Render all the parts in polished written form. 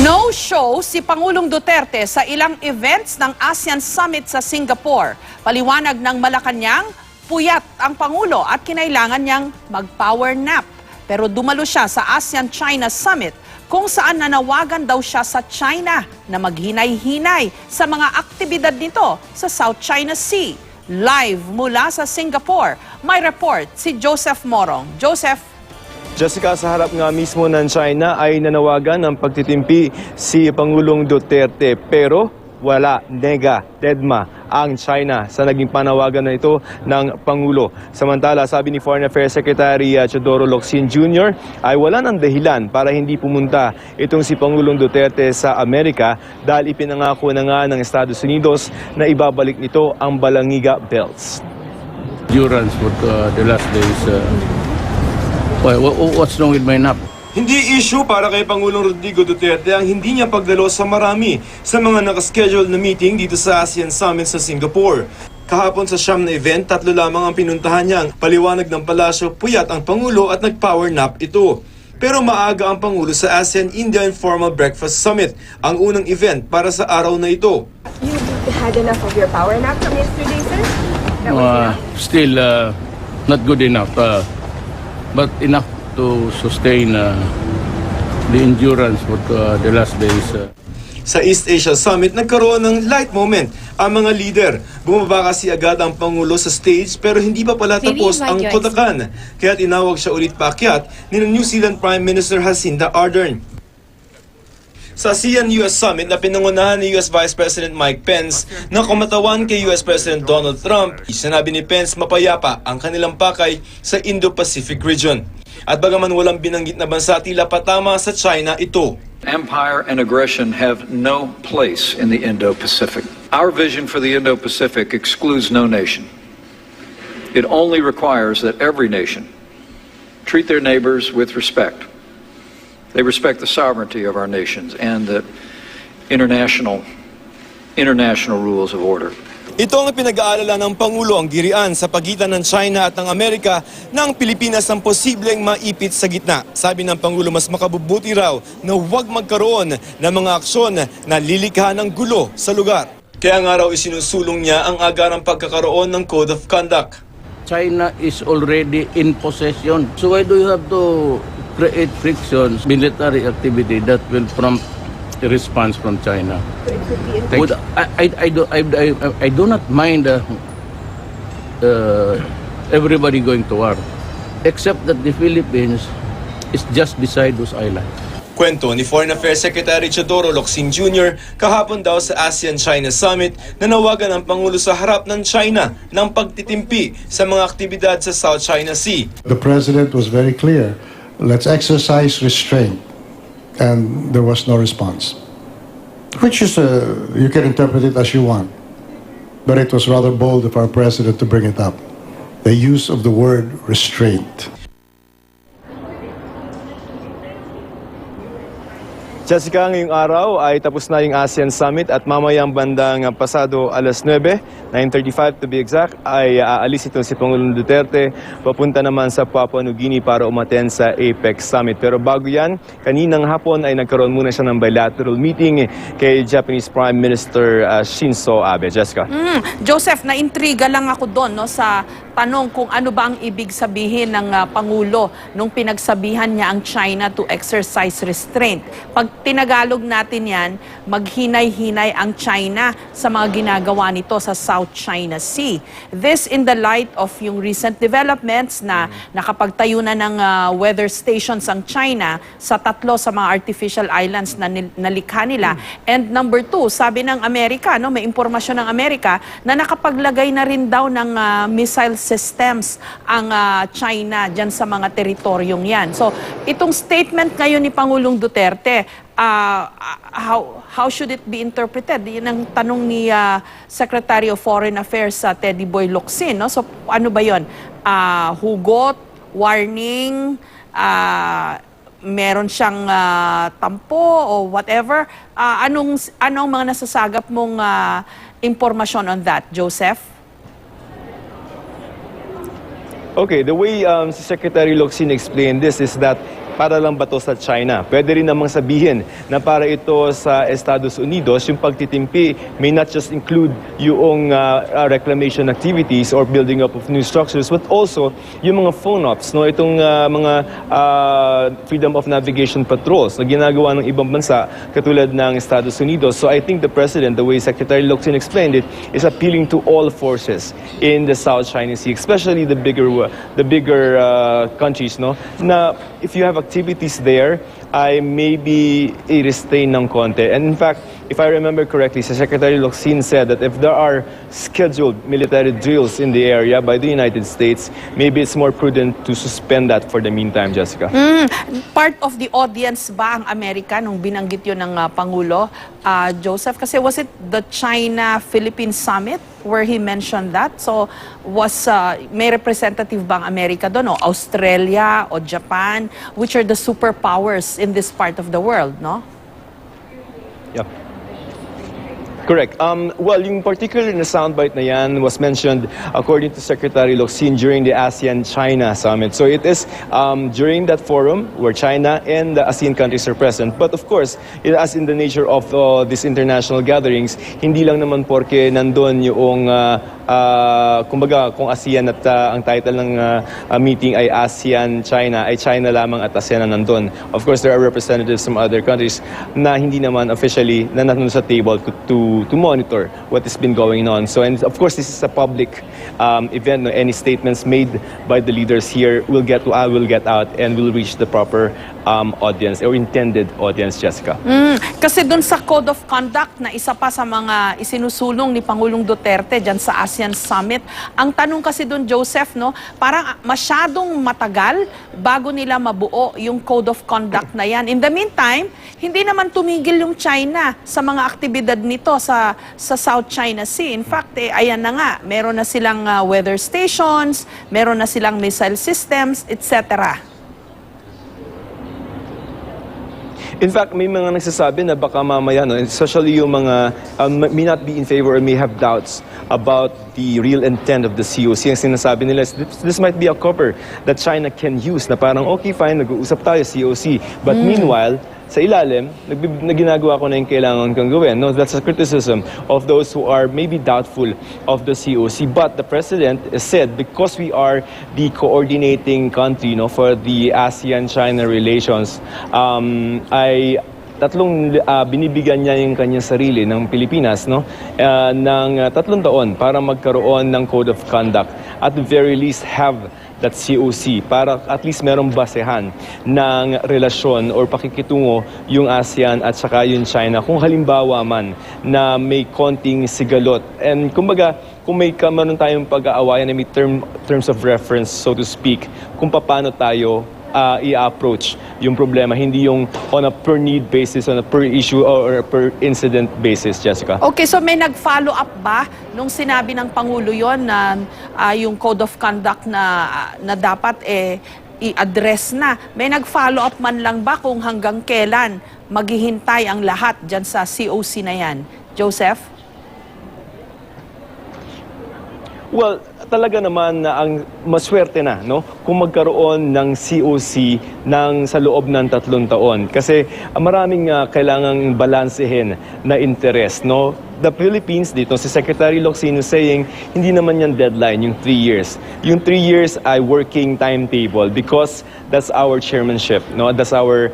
No-show si Pangulong Duterte sa ilang events ng ASEAN Summit sa Singapore. Paliwanag ng Malacañang, puyat ang Pangulo at kinailangan niyang mag-power nap. Pero dumalo siya sa ASEAN-China Summit kung saan nanawagan daw siya sa China na maghinay-hinay sa mga aktibidad nito sa South China Sea. Live mula sa Singapore, may report si Joseph Morong. Joseph. Jessica, sa harap nga mismo ng China ay nanawagan ng pagtitimpi si Pangulong Duterte, pero wala, deadma ang China sa naging panawagan na ito ng Pangulo. Samantala, sabi ni Foreign Affairs Secretary Teodoro Locsin Jr. ay wala ng dahilan para hindi pumunta itong si Pangulong Duterte sa Amerika dahil ipinangako na nga ng Estados Unidos na ibabalik nito ang Balangiga Belts. Durance for the last days. What's wrong with my nap? Hindi issue para kay Pangulong Rodrigo Duterte ang hindi niya pagdalo sa marami sa mga nakaschedule na meeting dito sa ASEAN Summit sa Singapore. Kahapon sa siyam na event, 3 lamang ang pinuntahan niya. Paliwanag ng palasyo, puyat ang Pangulo at nag-power nap ito. Pero maaga ang Pangulo sa ASEAN-India Informal Breakfast Summit, ang unang event para sa araw na ito. You had enough of your power nap from yesterday, sir? Still not good enough, but enough to sustain the endurance for the last days. Sa East Asia Summit, nagkaroon ng light moment ang mga leader. Bumaba kasi agad ang Pangulo sa stage pero hindi pa pala tapos ang kotakan. Kaya tinawag siya ulit paakyat ni New Zealand Prime Minister Jacinda Ardern. Sa ASEAN-US Summit na pinangunahan ni US Vice President Mike Pence na kumatawan kay US President Donald Trump, sinabi ni Pence mapayapa ang kanilang pakay sa Indo-Pacific region. At bagaman walang binanggit na bansa, tila patama sa China ito. Empire and aggression have no place in the Indo-Pacific. Our vision for the Indo-Pacific excludes no nation. It only requires that every nation treat their neighbors with respect. They respect the sovereignty of our nations and the international rules of order. Ito ang pinag-aalala ng Pangulo, ang girian sa pagitan ng China at ng Amerika na ang Pilipinas ang posibleng maipit sa gitna. Sabi ng Pangulo, mas makabubuti raw na huwag magkaroon ng mga aksyon na lilikha ng gulo sa lugar. Kaya nga raw isinusulong niya ang agarang pagkakaroon ng Code of Conduct. China is already in possession. So why do you have to create frictions, military activity that will prompt a response from China? I do not mind everybody going to war, except that the Philippines is just beside those islands. Kwento ni Foreign Affairs Secretary Teodoro Locsin Jr. kahapon daw sa ASEAN-China Summit na nawagan ang Pangulo sa harap ng China ng pagtitimpi sa mga aktibidad sa South China Sea. The President was very clear, let's exercise restraint, and there was no response. Which is, you can interpret it as you want, but it was rather bold of our President to bring it up. The use of the word restraint. Jessica, ngayong araw ay tapos na yung ASEAN Summit at mamayang bandang pasado alas 9, 9:35 to be exact, ay aalis itong si Pangulong Duterte papunta naman sa Papua New Guinea para umattend sa APEC Summit. Pero bago yan, kaninang hapon ay nagkaroon muna siya ng bilateral meeting kay Japanese Prime Minister Shinzo Abe. Jessica? Joseph, naintriga lang ako doon no, sa tanong kung ano ba ang ibig sabihin ng Pangulo nung pinagsabihan niya ang China to exercise restraint. Pag tinagalog natin yan, maghinay-hinay ang China sa mga ginagawa nito sa South China Sea. This in the light of yung recent developments na nakapagtayo na ng weather stations ang China sa 3 sa mga artificial islands na nalikha nila. And number 2, sabi ng Amerika, no, may impormasyon ng Amerika na nakapaglagay na rin daw ng missile systems ang China dyan sa mga teritoryong yan. So, itong statement ngayon ni Pangulong Duterte, how should it be interpreted? Yan ang tanong ni Secretary of Foreign Affairs Teddy Boy Locsin. No? So, ano ba yun? Hugot, warning, meron siyang tampo o whatever. Anong mga nasasagap mong impormasyon on that, Joseph? Okay, the way Secretary Locsin explained this is that para lang ba to sa China? Pwede rin namang sabihin na para ito sa Estados Unidos, yung pagtitimpi may not just include yung reclamation activities or building up of new structures, but also yung mga phone ops, no? Itong mga freedom of navigation patrols na ginagawa ng ibang bansa katulad ng Estados Unidos. So I think the President, the way Secretary Locsin explained it, is appealing to all forces in the South China Sea, especially the bigger countries, no? Na if you have activities there, ay maybe i-restrain ng konti. And in fact, if I remember correctly, Secretary Locsin said that if there are scheduled military drills in the area by the United States, maybe it's more prudent to suspend that for the meantime, Jessica. Part of the audience ba ang Amerika nung binanggit yun ng Pangulo, Joseph? Kasi was it the China-Philippines Summit where he mentioned that? So may representative ba ang Amerika doon? O Australia o Japan? Which are the superpowers in this part of the world, no? Yeah. Correct. Well, yung particular na soundbite na yan was mentioned according to Secretary Locsin during the ASEAN-China Summit. So it is during that forum where China and the ASEAN countries are present. But of course, as in the nature of these international gatherings, hindi lang naman porke nandun yung kumbaga kung ASEAN at ang title ng meeting ay ASEAN-China, ay China lamang at ASEAN na nandun. Of course, there are representatives from other countries na hindi naman officially na nandun sa table to monitor what has been going on. So, and of course, this is a public event. No? Any statements made by the leaders here will get out and will reach the proper audience or intended audience, Jessica. Kasi dun sa Code of Conduct na isa pa sa mga isinusulong ni Pangulong Duterte dyan sa ASEAN Summit, ang tanong kasi dun, Joseph, no, parang masyadong matagal bago nila mabuo yung Code of Conduct na yan. In the meantime, hindi naman tumigil yung China sa mga aktibidad nito sa South China Sea. In fact, ayan na nga, meron na silang weather stations, meron na silang missile systems, etc. In fact, may mga nagsasabi na baka mamaya, no, especially yung mga may not be in favor or may have doubts about the real intent of the COC. Ang sinasabi nila is this might be a cover that China can use na parang okay, fine, nag-uusap tayo COC. But meanwhile, sa ilalim, ginagawa ko na yung kailangan kong gawin. No, that's a criticism of those who are maybe doubtful of the COC. But the President said, because we are the coordinating country, no, for the ASEAN-China relations, ay tatlong binibigyan niya yung kanyang sarili ng Pilipinas, no, ng 3 taon para magkaroon ng Code of Conduct. At the very least have that COC para at least merong basehan ng relasyon or pakikitungo yung ASEAN at saka yung China kung halimbawa man na may konting sigalot. And kumbaga, kung may meron tayong pag-aawayan na may terms of reference, so to speak, kung paano tayo i-approach yung problema, hindi yung on a per need basis, on a per issue or a per incident basis, Jessica. Okay, so may nag-follow up ba nung sinabi ng Pangulo yon na yung Code of Conduct na dapat i-address na? May nag-follow up man lang ba kung hanggang kailan maghihintay ang lahat dyan sa COC na yan? Joseph? Well, talaga naman na ang maswerte na, no, kung magkaroon ng COC sa loob ng 3 taon. Kasi maraming kailangang balansehin na interest, no. The Philippines dito, si Secretary Locsin is saying, hindi naman yan deadline, yung 3 years. Yung 3 years ay working timetable because that's our chairmanship, no? That's our,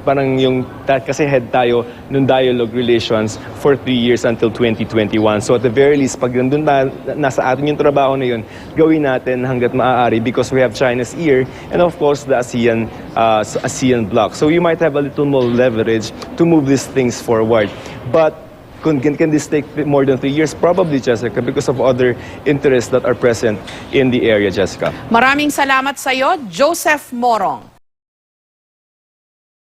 parang yung, kasi head tayo ng dialogue relations for 3 years until 2021. So at the very least, pag nandun nasa atin yung trabaho na yun, gawin natin hanggat maaari because we have China's ear and of course the ASEAN bloc. So you might have a little more leverage to move these things forward. But can this take more than 3 years? Probably, Jessica, because of other interests that are present in the area, Jessica. Maraming salamat sa iyo, Joseph Morong.